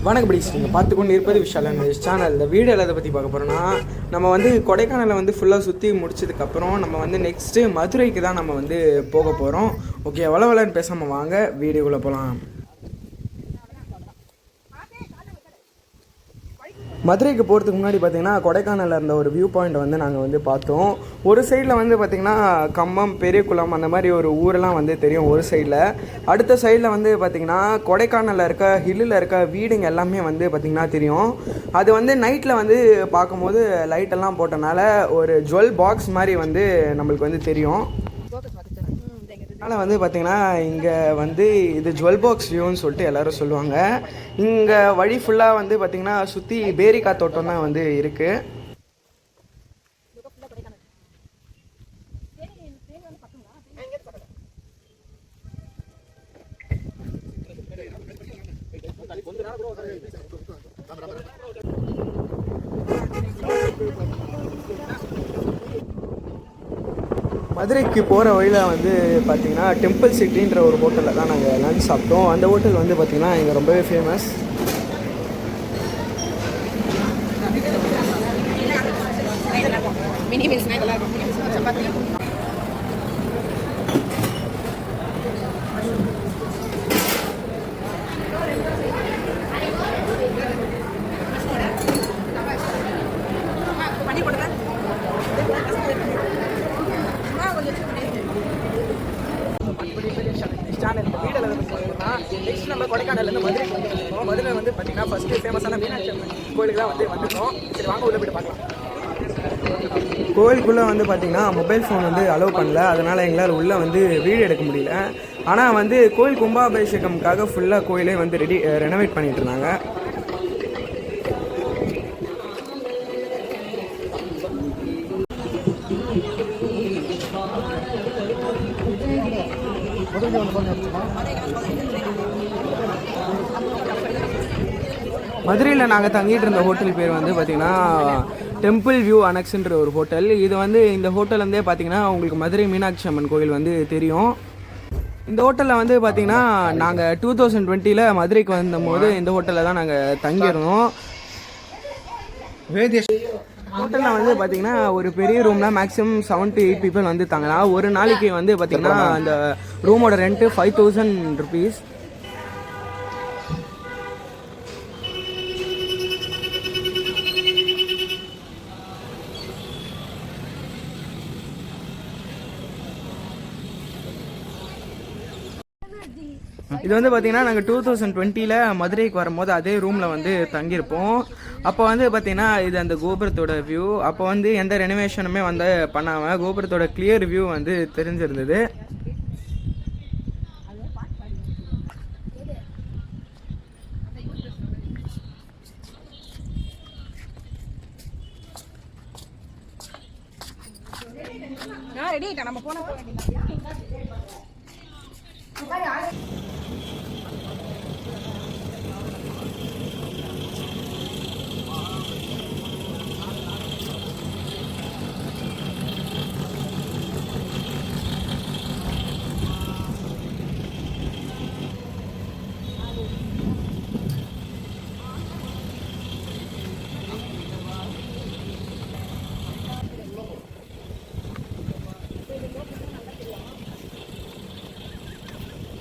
வணக்கம் படிச்சு நீங்கள் பார்த்துக்கொண்டு இருப்பது விஷாலன் சேனல். இந்த வீடியோவில் எதை பற்றி பார்க்க போகிறோன்னா, நம்ம வந்து கொடைக்கானலை வந்து ஃபுல்லாக சுற்றி முடிச்சதுக்கப்புறம் நம்ம வந்து நெக்ஸ்ட்டு மதுரைக்கு தான் நம்ம வந்து போக போகிறோம். ஓகே, வளவலன்னு பேசாமல் வாங்க வீடியோக்குள்ளே போகலாம். மதுரைக்கு போகிறதுக்கு முன்னாடி பார்த்திங்கன்னா கொடைக்கானலில் இருந்த ஒரு வியூ பாயிண்ட் வந்து நாங்கள் வந்து பார்த்தோம். ஒரு சைடில் வந்து பார்த்திங்கன்னா கம்மம், பெரியகுளம் அந்த மாதிரி ஒரு ஊரெல்லாம் வந்து தெரியும் ஒரு சைடில். அடுத்த சைடில் வந்து பார்த்திங்கன்னா கொடைக்கானலில் இருக்க ஹில்லில் இருக்க வீடுங்க எல்லாமே வந்து பார்த்திங்கன்னா தெரியும். அது வந்து நைட்டில் வந்து பார்க்கும்போது லைட்டெல்லாம் போட்டனால ஒரு ஜுவல் பாக்ஸ் மாதிரி வந்து நம்மளுக்கு வந்து தெரியும். அதனால் வந்து பார்த்திங்கன்னா இங்கே வந்து இது ஜுவல் பாக்ஸ் வியூன்னு சொல்லிட்டு எல்லோரும் சொல்லுவாங்க. இங்கே வழி ஃபுல்லாக வந்து பார்த்திங்கன்னா சுற்றி பேரிக்காய் தோட்டம் தான் வந்து இருக்குது. மதுரைக்கு போகிற வழியில் வந்து பார்த்திங்கன்னா டெம்பிள் சிட்டின்ற ஒரு ஹோட்டலில் தான் நாங்கள் லஞ்ச் சாப்பிட்டோம். அந்த ஹோட்டல் வந்து பார்த்திங்கன்னா இங்கே ரொம்பவே ஃபேமஸ். நெக்ஸ்ட் நம்ம கொடைக்கானல்லேருந்து மதுரைக்கு வந்துருக்கோம். மதுரையில் வந்து பார்த்திங்கன்னா ஃபஸ்ட்டு ஃபேமஸான மீனாட்சி அம்மன் கோயிலுக்கு தான் வந்து வந்துருக்கோம். சரி வாங்க உள்ள போய்ட்டு பார்க்கலாம். கோயிலுக்குள்ளே வந்து பார்த்திங்கன்னா மொபைல் ஃபோன் வந்து அலோவ் பண்ணல, அதனால் எங்களால் உள்ளே வந்து வீடியோ எடுக்க முடியல. ஆனால் வந்து கோயில் கும்பாபிஷேகம்காக ஃபுல்லாக கோயிலே வந்து ரெனோவேட் பண்ணிகிட்டு இருந்தாங்க. மதுரையில் நாங்கள் தங்கிட்டு இருந்த ஹோட்டல் பேர் வந்து பார்த்திங்கன்னா டெம்பிள் வியூ அனெக்ஸ்ன்ற ஒரு ஹோட்டல். இது வந்து இந்த ஹோட்டல்லேருந்தே பார்த்திங்கன்னா உங்களுக்கு மதுரை மீனாட்சி அம்மன் கோயில் வந்து தெரியும். இந்த ஹோட்டலில் வந்து பார்த்திங்கன்னா நாங்கள் 2020 மதுரைக்கு வந்தபோது இந்த ஹோட்டலில் தான் நாங்கள் தங்கியிருந்தோம். ஹோட்டலில் வந்து பார்த்திங்கன்னா ஒரு பெரிய ரூமில் மேக்ஸிமம் 7 to 8 பீப்புள் வந்து தங்கலாம். ஒரு நாளைக்கு வந்து பார்த்திங்கன்னா அந்த ரூமோட ரெண்ட்டு 5000 rupees. இது வந்து பார்த்திங்கன்னா நாங்கள் 2020 மதுரைக்கு வரும்போது அதே ரூமில் வந்து தங்கியிருப்போம். அப்போ வந்து பார்த்திங்கன்னா இது அந்த கோபுரத்தோட வியூ. அப்போ வந்து எந்த ரெனோவேஷனுமே வந்து பண்ணாமல் கோபுரத்தோட கிளியர் வியூ வந்து தெரிஞ்சிருந்தது. நம்ம போன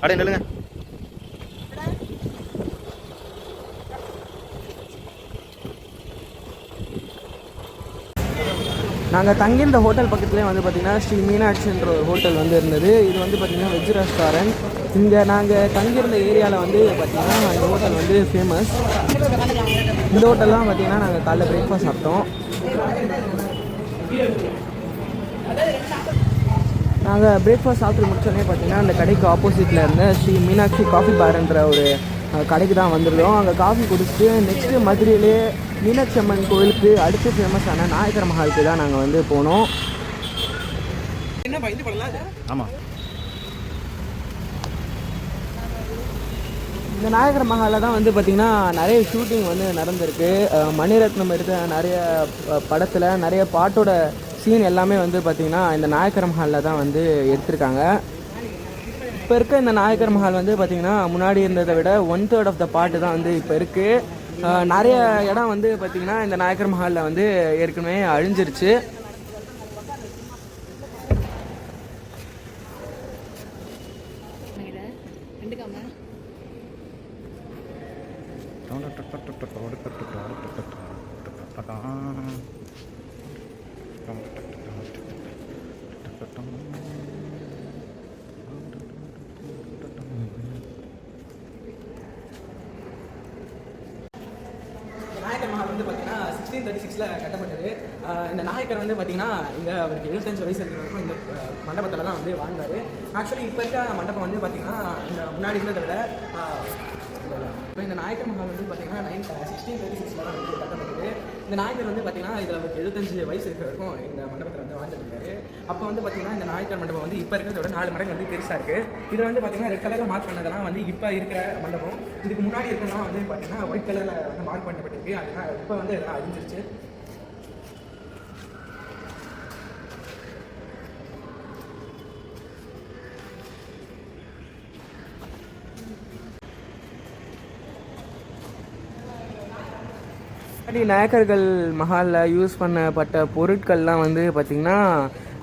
அடே நில்லுங்க. நாங்கள் தங்கியிருந்த ஹோட்டல் பக்கத்துலேயே வந்து பார்த்திங்கன்னா ஸ்ரீ மீனாட்சின்ற ஒரு ஹோட்டல் வந்து இருந்தது. இது வந்து பார்த்திங்கன்னா வெஜ் ரெஸ்டாரண்ட். இங்கே நாங்கள் தங்கியிருந்த ஏரியாவில் வந்து பார்த்திங்கன்னா இந்த ஹோட்டல் வந்து ஃபேமஸ். இந்த ஹோட்டல்லாம் பார்த்திங்கன்னா நாங்கள் காலைல பிரேக்ஃபாஸ்ட் சாப்பிட்டோம். நாங்கள் பிரேக்ஃபாஸ்ட் சாப்பிட்டு முடிச்சோடனே பார்த்திங்கன்னா அந்த கடைக்கு ஆப்போசிட்டில் இருந்த ஸ்ரீ மீனாட்சி காஃபி பார்ன்ற ஒரு கடைக்கு தான் வந்துருந்தோம். அங்கே காஃபி குடிச்சிட்டு நெக்ஸ்ட்டு மதுரையிலே மீனாட்சி அம்மன் கோயிலுக்கு அடுத்து ஃபேமஸான நாயக்கர் மஹாலுக்கு தான் நாங்கள் வந்து போனோம். ஆமாம், இந்த நாயக்கர் மஹாலில் தான் வந்து பார்த்திங்கன்னா நிறைய ஷூட்டிங் வந்து நடந்திருக்கு. மணிரத்னம் எடுத்த நிறைய படத்தில் நிறைய பாட்டோட சீன் எல்லாமே வந்து பார்த்திங்கன்னா இந்த நாயக்கர் மஹாலில் தான் வந்து எடுத்திருக்காங்க. இப்போ இருக்க இந்த நாயக்கர் மஹால் வந்து பார்த்திங்கன்னா முன்னாடி இருந்ததை விட 1/3 ஆஃப் த பார்ட்டு தான் வந்து இப்போ இருக்குது. நிறைய இடம் வந்து பார்த்திங்கன்னா இந்த நாயக்கர் மஹாலில் வந்து ஏற்கனவே அழிஞ்சிருச்சு. நாயக்கர் மஹால் வந்து பார்த்தீங்கன்னா 1636 கட்டப்பட்டது. இந்த நாயக்கர் வந்து பார்த்தீங்கன்னா இங்கே அவருக்கு 75 வயசு இருக்கிற வரைக்கும் இந்த மண்டபத்தில் தான் வந்து வாழ்ந்தார். ஆக்சுவலி இப்போ இருக்க மண்டபம் வந்து பார்த்தீங்கன்னா இந்த முன்னாடி இருந்ததை விட இப்போ இந்த நாயக்கர் மஹால் வந்து பார்த்தீங்கன்னா 1636 தான் வந்து கட்டப்பட்டது. இந்த நாயக்கர் வந்து பார்த்தீங்கன்னா இதில் அவருக்கு 75 வயசு இருக்கிற வரைக்கும் இந்த மண்டபத்தில் வந்து வாழ்ந்துருக்காரு. அப்போ வந்து பார்த்தீங்கன்னா இந்த நாயக்கர் மண்டபம் வந்து இப்போ இருக்கிறத விட 4 மடங்கு வந்து பெருசாக இருக்குது. இதில் வந்து பார்த்தீங்கன்னா ரெட் கலரில் மார்க் பண்ணதெல்லாம் வந்து இப்போ இருக்கிற மண்டபம். இதுக்கு முன்னாடி இருக்கிறதெல்லாம் வந்து பார்த்தீங்கன்னா ஒயிட் கலரில் வந்து மார்க் பண்ணப்பட்டிருக்கு. அதனால் இப்போ வந்து இதெல்லாம் அழிஞ்சிருச்சு. நாயக்கர்கள் மஹாலில் யூஸ் பண்ணப்பட்ட பொருட்கள்லாம் வந்து பார்த்திங்கன்னா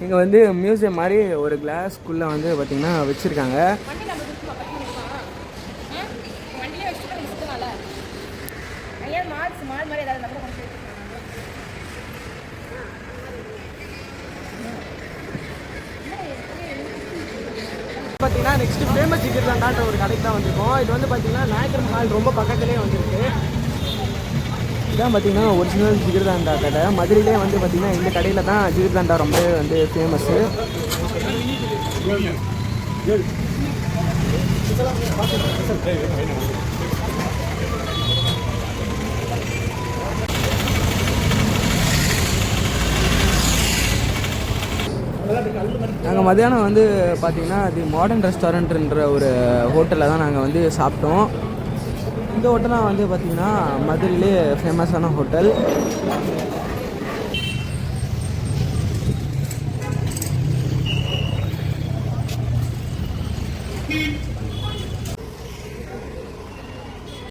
இங்கே வந்து மியூசியம் மாதிரி ஒரு கிளாஸ்க்குள்ளே வந்து பார்த்திங்கன்னா வச்சுருக்காங்க. பார்த்தீங்கன்னா நெக்ஸ்ட் ஃபேமஸ் ஜிகிர்தாண்டான்ற ஒரு கடைக்கு தான் வந்திருக்கோம். இது வந்து பார்த்திங்கன்னா நாயக்கர் மஹால் ரொம்ப பக்கத்துலேயே வந்துருக்கு. இதான் பார்த்தீங்கன்னா ஒரிஜினல் ஜிகிர்தாண்டா கடை. மதுரையிலே வந்து பார்த்திங்கன்னா இந்த கடையில் தான் ஜிகிர்தாண்டா ரொம்ப வந்து ஃபேமஸ்ஸு. நாங்கள் மதியானம் வந்து பார்த்திங்கன்னா அது மாடர்ன் ரெஸ்டாரண்ட்ன்ற ஒரு ஹோட்டலில் தான் நாங்கள் வந்து சாப்பிட்டோம். இந்த ஹோட்டலாக வந்து பார்த்திங்கன்னா மதுரையிலே ஃபேமஸான ஹோட்டல்.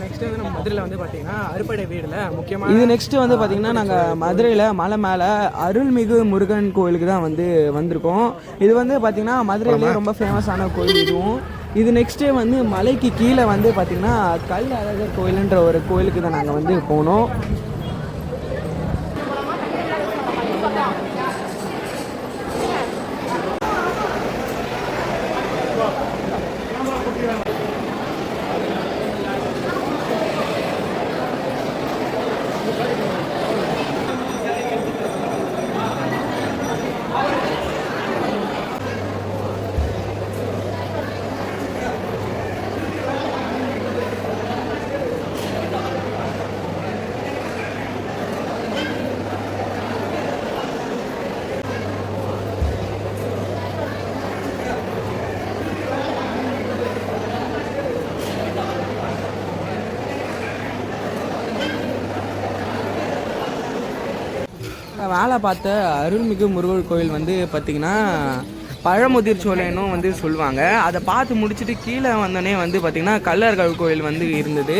நெக்ஸ்ட் வந்து நம்ம மதுரையில் வந்து பார்த்தீங்கன்னா அறுபடை வீடில் முக்கியமாக இது நெக்ஸ்ட்டு வந்து பார்த்திங்கன்னா நாங்கள் மதுரையில் மலை மேலே அருள்மிகு முருகன் கோயிலுக்கு தான் வந்து வந்திருக்கோம். இது வந்து பார்த்திங்கன்னா மதுரையிலே ரொம்ப ஃபேமஸான கோயில் இதுவும். இது நெக்ஸ்ட்டு வந்து மலைக்கு கீழே வந்து பார்த்திங்கன்னா கல் அழகர் கோயிலுன்ற ஒரு கோயிலுக்கு தான் நாங்கள் வந்து போனோம். வேலை பார்த்த அருள்மிகு முருகன் கோயில் வந்து பார்த்திங்கன்னா பழமுதிர் சோலைன்னும் வந்து சொல்லுவாங்க. அதை பார்த்து முடிச்சுட்டு கீழே வந்தோடனே வந்து பார்த்திங்கன்னா கல்லர்கள் கோயில் வந்து இருந்தது.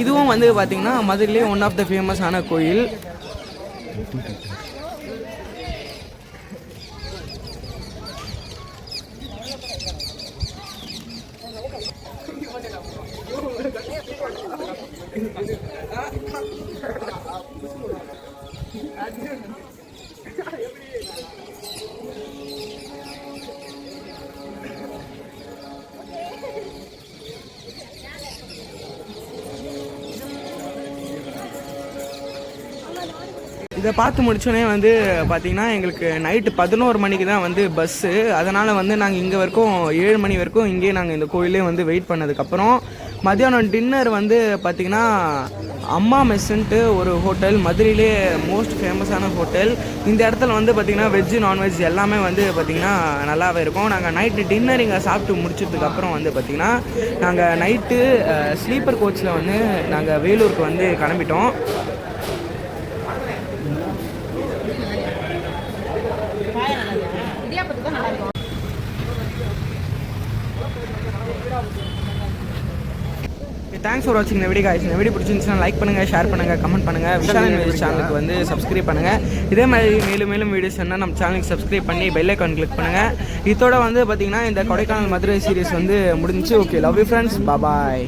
இதுவும் வந்து பார்த்திங்கன்னா மதுரையிலே ஒன் ஆஃப் த ஃபேமஸான கோயில். இதை பார்த்து முடிச்சோடனே வந்து பார்த்திங்கன்னா எங்களுக்கு நைட்டு 11 மணிக்கு தான் வந்து பஸ்ஸு. அதனால் வந்து நாங்கள் இங்கே வரைக்கும் 7 மணி வரைக்கும் இங்கேயே நாங்கள் இந்த கோயிலே வந்து வெயிட் பண்ணதுக்கப்புறம் மதியானம் டின்னர் வந்து பார்த்திங்கன்னா அம்மா மெஸ்ஸுன்ட்டு ஒரு ஹோட்டல், மதுரையிலே மோஸ்ட் ஃபேமஸான ஹோட்டல். இந்த இடத்துல வந்து பார்த்திங்கன்னா வெஜ்ஜு நான்வெஜ் எல்லாமே வந்து பார்த்திங்கன்னா நல்லாவே இருக்கும். நாங்கள் நைட்டு டின்னர் இங்கே சாப்பிட்டு முடிச்சதுக்கப்புறம் வந்து பார்த்திங்கன்னா நாங்கள் நைட்டு ஸ்லீப்பர் கோச்சில் வந்து நாங்கள் வேலூருக்கு வந்து கிளம்பிட்டோம். தேங்க்ஸ் ஃபார் வாட்சிங் இந்த வீடியோ guys. இந்த வீடியோ பிடிச்சிருந்துச்சுன்னா லைக் பண்ணுங்கள், ஷேர் பண்ணுங்கள், கமெண்ட் பண்ணுங்கள். விஷால் அண்ட் சேனலுக்கு வந்து சப்ஸ்கிரைப் பண்ணுங்கள். இதே மாதிரி மேலும் வீடியோஸ் என்ன நம்ம சேனலுக்கு சப்ஸ்கிரைப் பண்ணி பெல் ஐக்கான் கிளிக் பண்ணுங்கள். இதோட வந்து பார்த்தீங்கன்னா இந்த கொடைக்கானல் மதுரை சீரிஸ் வந்து முடிஞ்சிச்சு. Okay, love you friends, bye.